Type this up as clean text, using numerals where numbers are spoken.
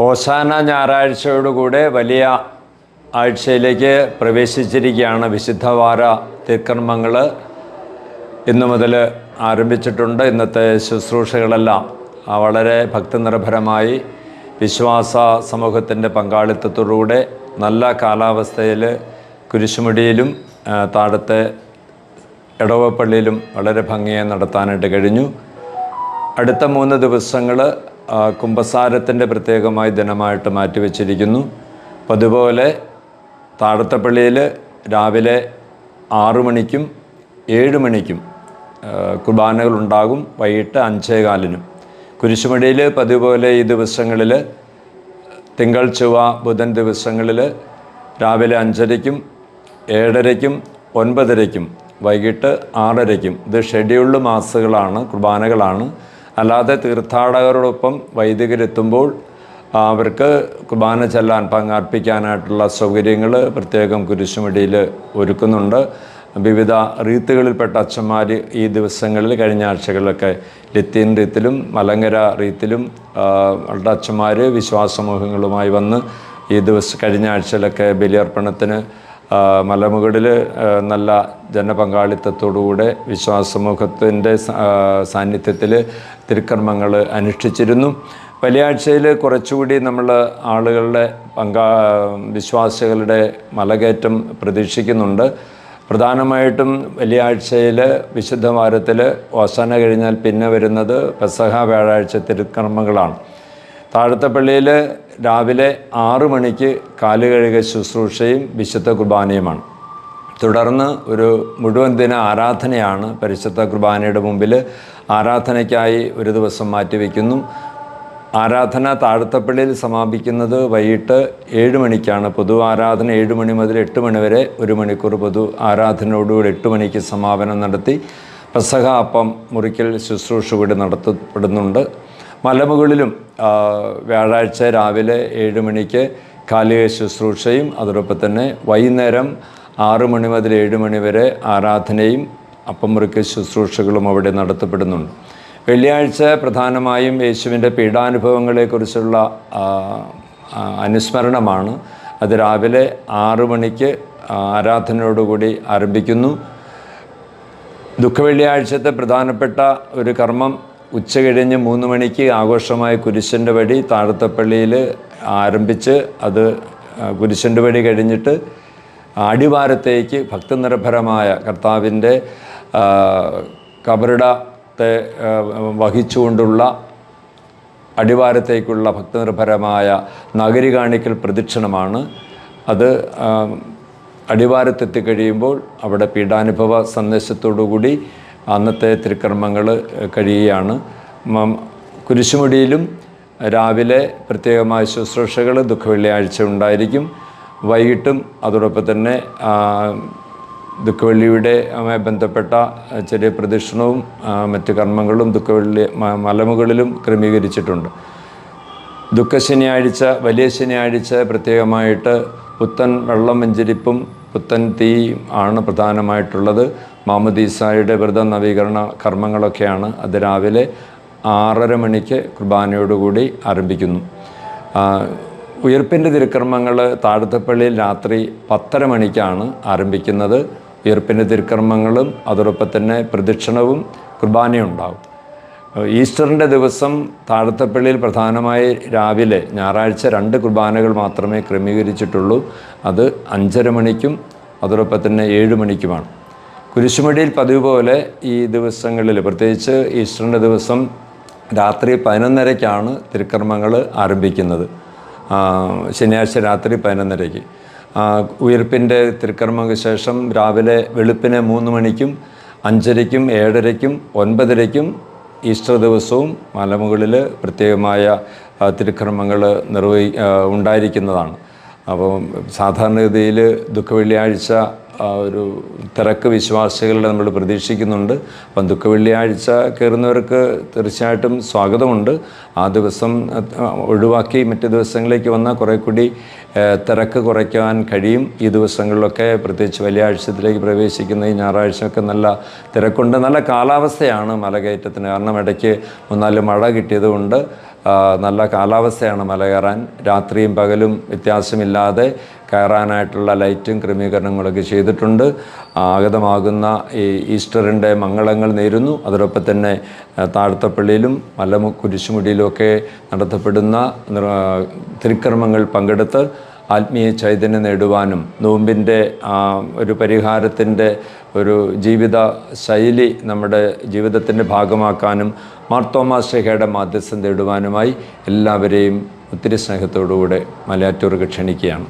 ഓശാന ഞായറാഴ്ചയോടുകൂടെ വലിയ ആഴ്ചയിലേക്ക് പ്രവേശിച്ചിരിക്കുകയാണ്. വിശുദ്ധവാര തിരുക്കർമ്മങ്ങൾ ഇന്നു മുതൽ ആരംഭിച്ചിട്ടുണ്ട്. ഇന്നത്തെ ശുശ്രൂഷകളെല്ലാം വളരെ ഭക്തിനിർഭരമായി വിശ്വാസ സമൂഹത്തിൻ്റെ പങ്കാളിത്തത്തോടുകൂടെ നല്ല കാലാവസ്ഥയിൽ കുരിശുമുടിയിലും താഴത്തെ എടവപ്പള്ളിയിലും വളരെ ഭംഗിയായി നടത്താനായിട്ട് കഴിഞ്ഞു. അടുത്ത 3 ദിവസങ്ങൾ കുമ്പസാരത്തിൻ്റെ പ്രത്യേകമായ ദിനമായിട്ട് മാറ്റിവെച്ചിരിക്കുന്നു. അതുപോലെ താഴത്തപ്പള്ളിയിൽ രാവിലെ 6 മണിക്കും 7 മണിക്കും കുർബാനകളുണ്ടാകും. വൈകിട്ട് 5:15. കുരിശുമടിയിൽ പതിപോലെ ഈ ദിവസങ്ങളിൽ തിങ്കൾ ചൊവ്വ ബുധൻ ദിവസങ്ങളിൽ രാവിലെ 5:30-ക്കും 7:30-ക്കും 9:30-ക്കും വൈകിട്ട് 6:30-ക്കും. ഇത് ഷെഡ്യൂൾഡ് മാസുകളാണ്, കുർബാനകളാണ്. അല്ലാതെ തീർത്ഥാടകരോടൊപ്പം വൈദികരെത്തുമ്പോൾ അവർക്ക് കുർബാന ചെല്ലാൻ പങ്കർപ്പിക്കാനായിട്ടുള്ള സൗകര്യങ്ങൾ പ്രത്യേകം കുരിശുമടിയിൽ ഒരുക്കുന്നുണ്ട്. വിവിധ റീത്തുകളിൽപ്പെട്ട അച്ഛന്മാർ ഈ ദിവസങ്ങളിൽ കഴിഞ്ഞ ആഴ്ചകളിലൊക്കെ ലത്തീൻ റീത്തിലും മലങ്കര റീത്തിലും ഉള്ള അച്ഛന്മാർ വിശ്വാസ സമൂഹങ്ങളുമായി വന്ന് ഈ കഴിഞ്ഞ ആഴ്ചയിലൊക്കെ ബലിയർപ്പണത്തിന് മലമുകളിൽ നല്ല ജനപങ്കാളിത്തത്തോടുകൂടെ വിശ്വാസ സമൂഹത്തിൻ്റെ സാന്നിധ്യത്തിൽ തിരുക്കർമ്മങ്ങൾ അനുഷ്ഠിച്ചിരുന്നു. വെള്ളിയാഴ്ചയിൽ കുറച്ചുകൂടി നമ്മൾ ആളുകളുടെ വിശ്വാസികളുടെ മലകയറ്റം പ്രതീക്ഷിക്കുന്നുണ്ട്. പ്രധാനമായിട്ടും വെള്ളിയാഴ്ചയിൽ വിശുദ്ധ വാരത്തിൽ ഓശാന കഴിഞ്ഞാൽ പിന്നെ വരുന്നത് പെസഹ വ്യാഴാഴ്ച തിരുക്കർമ്മങ്ങളാണ്. താഴത്തപ്പള്ളിയിൽ രാവിലെ 6 മണിക്ക് കാലുകഴുക ശുശ്രൂഷയും വിശുദ്ധ കുർബാനയുമാണ്. തുടർന്ന് ഒരു മുഴുവൻ ദിന ആരാധനയാണ്. പരിശുദ്ധ കുർബാനയുടെ മുമ്പിൽ ആരാധനയ്ക്കായി ഒരു ദിവസം മാറ്റിവെക്കുന്നു. ആരാധന താഴത്തപ്പള്ളിയിൽ സമാപിക്കുന്നത് വൈകിട്ട് 7 മണിക്കാണ്. പൊതു ആരാധന 7 മണി മുതൽ 8 മണി വരെ 1 മണിക്കൂർ പൊതു ആരാധനയോടുകൂടി 8 മണിക്ക് സമാപനം നടത്തി പെസഹ അപ്പം മുറിക്കൽ ശുശ്രൂഷ കൂടി നടത്തപ്പെടുന്നുണ്ട്. മലമുകളിലും വ്യാഴാഴ്ച രാവിലെ 7 മണിക്ക് കാലിക ശുശ്രൂഷയും അതോടൊപ്പം തന്നെ വൈകുന്നേരം 6 മണി മുതൽ 7 മണി വരെ ആരാധനയും അപ്പം മുറിക്കൽ ശുശ്രൂഷകളും അവിടെ നടത്തപ്പെടുന്നുണ്ട്. വെള്ളിയാഴ്ച പ്രധാനമായും യേശുവിൻ്റെ പീഡാനുഭവങ്ങളെക്കുറിച്ചുള്ള അനുസ്മരണമാണ്. അത് രാവിലെ 6 മണിക്ക് ആരാധനയോടുകൂടി ആരംഭിക്കുന്നു. ദുഃഖവെള്ളിയാഴ്ചത്തെ പ്രധാനപ്പെട്ട ഒരു കർമ്മം ഉച്ചകഴിഞ്ഞ് 3 മണിക്ക് ആഘോഷമായ കുരിശൻ്റെ വഴി താഴത്തപ്പള്ളിയിൽ ആരംഭിച്ച് അത് കുരിശൻ്റെ വഴി കഴിഞ്ഞിട്ട് അടിവാരത്തേക്ക് ഭക്തിനിർഭരമായ കർത്താവിൻ്റെ കബറിടത്തെ വഹിച്ചുകൊണ്ടുള്ള അടിവാരത്തേക്കുള്ള ഭക്തിനിർഭരമായ നഗരി കാണിക്കൽ പ്രദക്ഷിണമാണ്. അത് അടിവാരത്തെത്തിക്കഴിയുമ്പോൾ അവിടെ പീഡാനുഭവ സന്ദേശത്തോടുകൂടി അന്നത്തെ തിരുക്കർമ്മങ്ങൾ കഴിയുകയാണ്. കുരിശുമുടിയിലും രാവിലെ പ്രത്യേകമായ ശുശ്രൂഷകൾ ദുഃഖവെള്ളിയാഴ്ച ഉണ്ടായിരിക്കും. വൈകിട്ടും അതോടൊപ്പം തന്നെ ദുഃഖവെള്ളിയുടെ ബന്ധപ്പെട്ട ചെറിയ പ്രദക്ഷിണവും മറ്റ് കർമ്മങ്ങളും മലമുകളിലും ക്രമീകരിച്ചിട്ടുണ്ട്. ദുഃഖശനിയാഴ്ച വലിയ ശനിയാഴ്ച പ്രത്യേകമായിട്ട് പുത്തൻ വെള്ളം വെഞ്ചരിപ്പും പുത്തൻ തീ ആണ് പ്രധാനമായിട്ടുള്ളത്. മാമോദീസായുടെ വ്രത നവീകരണ കർമ്മങ്ങളൊക്കെയാണ്. അത് രാവിലെ 6:30 മണിക്ക് കുർബാനയോടുകൂടി ആരംഭിക്കുന്നു. ഉയർപ്പിൻ്റെ തിരുക്കർമ്മങ്ങൾ താഴത്തപ്പള്ളിയിൽ രാത്രി 10:30 മണിക്കാണ് ആരംഭിക്കുന്നത്. ഉയർപ്പിൻ്റെ തിരുക്കർമ്മങ്ങളും അതോടൊപ്പം തന്നെ പ്രദക്ഷിണവും കുർബാനയും ഉണ്ടാകും. ഈസ്റ്ററിൻ്റെ ദിവസം താഴത്തപ്പള്ളിയിൽ പ്രധാനമായി രാവിലെ ഞായറാഴ്ച 2 കുർബാനകൾ മാത്രമേ ക്രമീകരിച്ചിട്ടുള്ളൂ. അത് 5:30 മണിക്കും അതോടൊപ്പം തന്നെ 7 മണിക്കുമാണ്. കുരിശുമടിയിൽ പതിവ് പോലെ ഈ ദിവസങ്ങളിൽ പ്രത്യേകിച്ച് ഈസ്റ്ററിൻ്റെ ദിവസം രാത്രി 11:30-ക്കാണ് തിരുക്കർമ്മങ്ങൾ ആരംഭിക്കുന്നത്. ശനിയാഴ്ച രാത്രി 11:30-ക്ക്. ഉയർപ്പിൻ്റെ തിരുക്കർമ്മങ്ങൾക്ക് ശേഷം രാവിലെ വെളുപ്പിന് 3 മണിക്കും 5:30-ക്കും 7:30-ക്കും 9:30-ക്കും ഈസ്റ്റർ ദിവസവും മലമുകളിൽ പ്രത്യേകമായ തിരുക്കർമ്മങ്ങൾ ഉണ്ടായിരിക്കുന്നതാണ്. അപ്പോൾ സാധാരണഗതിയിൽ ദുഃഖവെള്ളിയാഴ്ച ഒരു തിരക്ക് വിശ്വാസികളുടെ നമ്മൾ പ്രതീക്ഷിക്കുന്നുണ്ട്. അപ്പം ദുഃഖവെള്ളിയാഴ്ച കയറുന്നവർക്ക് തീർച്ചയായിട്ടും സ്വാഗതമുണ്ട്. ആ ദിവസം ഒഴിവാക്കി മറ്റ് ദിവസങ്ങളിലേക്ക് വന്നാൽ കുറേ കൂടി തിരക്ക് കുറയ്ക്കാൻ കഴിയും. ഈ ദിവസങ്ങളിലൊക്കെ പ്രത്യേകിച്ച് വെള്ളിയാഴ്ചത്തിലേക്ക് പ്രവേശിക്കുന്ന ഈ ഞായറാഴ്ചയൊക്കെ നല്ല തിരക്കുണ്ട്. നല്ല കാലാവസ്ഥയാണ് മലകയറ്റത്തിന്. കാരണം ഇടയ്ക്ക് 3-4 മഴ കിട്ടിയതുകൊണ്ട് നല്ല കാലാവസ്ഥയാണ് മല കയറാൻ. രാത്രിയും പകലും വ്യത്യാസമില്ലാതെ കയറാനായിട്ടുള്ള ലൈറ്റും ക്രമീകരണങ്ങളൊക്കെ ചെയ്തിട്ടുണ്ട്. ആഗതമാകുന്ന ഈ ഈസ്റ്ററിൻ്റെ മംഗളങ്ങൾ നേരുന്നു. അതോടൊപ്പം തന്നെ താഴത്തപ്പള്ളിയിലും കുരിശുമുടിയിലുമൊക്കെ നടത്തപ്പെടുന്ന തിരുക്കർമ്മങ്ങൾ പങ്കെടുത്ത് ആത്മീയ ചൈതന്യം നേടുവാനും നോമ്പിൻ്റെ ഒരു പരിഹാരത്തിൻ്റെ ഒരു ജീവിത ശൈലി നമ്മുടെ ജീവിതത്തിൻ്റെ ഭാഗമാക്കാനും മാർത്തോമാ ശ്ലീഹയുടെ മാധ്യസ്ഥം തേടുവാനുമായി എല്ലാവരെയും ഒത്തിരി സ്നേഹത്തോടുകൂടെ മലയാറ്റൂർക്ക് ക്ഷണിക്കുകയാണ്.